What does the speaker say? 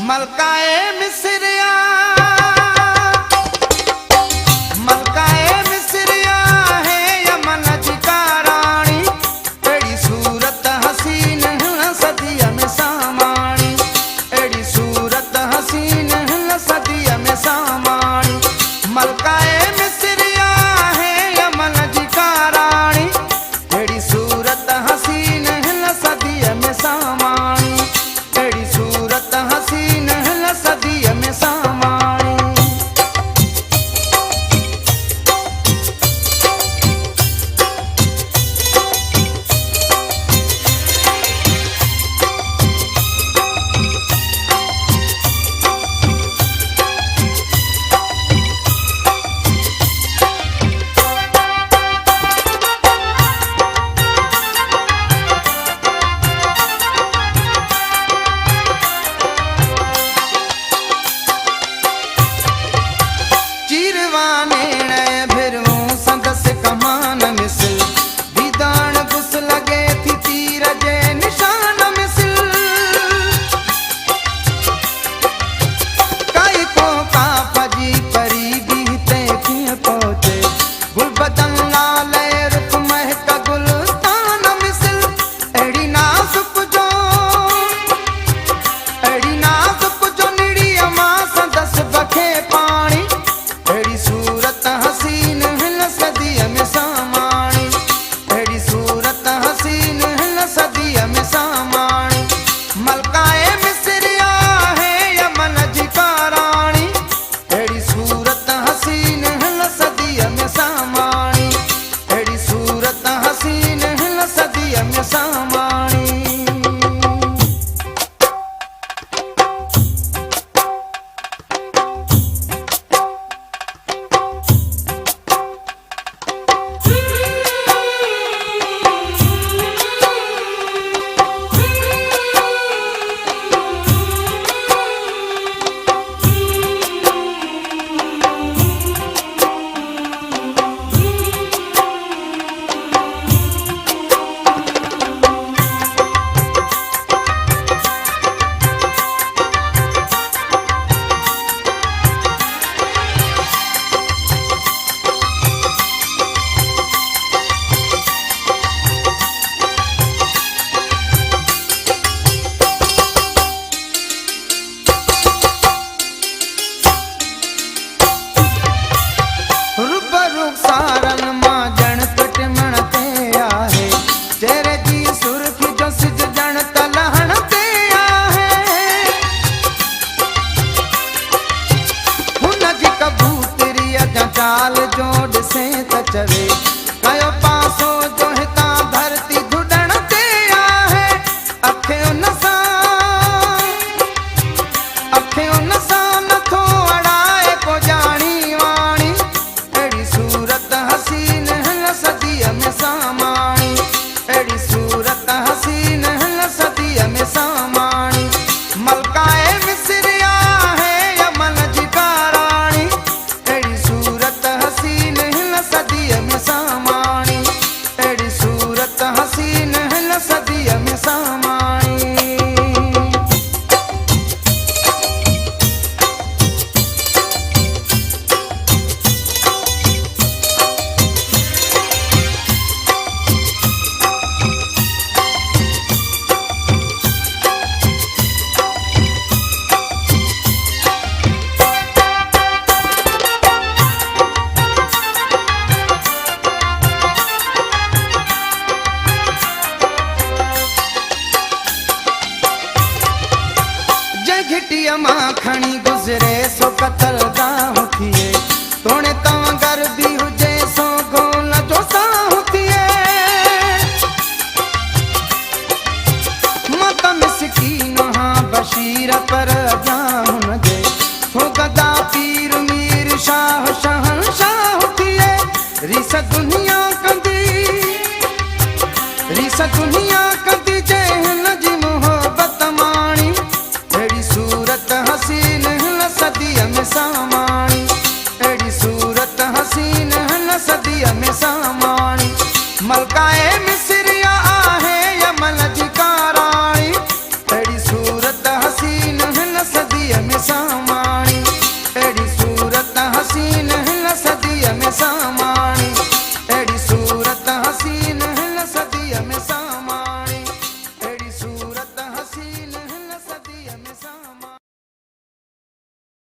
मलकाए मिसरिया मलकाए मिसरिया है यमन जी का रानी एड़ी सूरत हसीन सदिया में सामानी एड़ी सूरत हसीन सदिया में सामानी मलकाए मिसरिया है यमन जी का रानी एड़ी सूरत हसीन सदिया में सामानी एड़ी सूरत हसीन सदिया में सामानी। चाल जोड़ से तचवे कयो पासो जो हिता धरती घुडण ते आहे अखे उन सा नथो अड़ाए को जानी वाणी एड़ी सूरत हसीन सदिया में सामानी एड़ी सूरत हसीन सदिया में सामानी मलकाए मिसरिया है यमन जी का रानी एड़ी सूरत हसीन सदिया में सामानी एड़ी सूरत हसीन सदिया में सामानी। घिटिया मां खणी गुज़रे सो कतल दा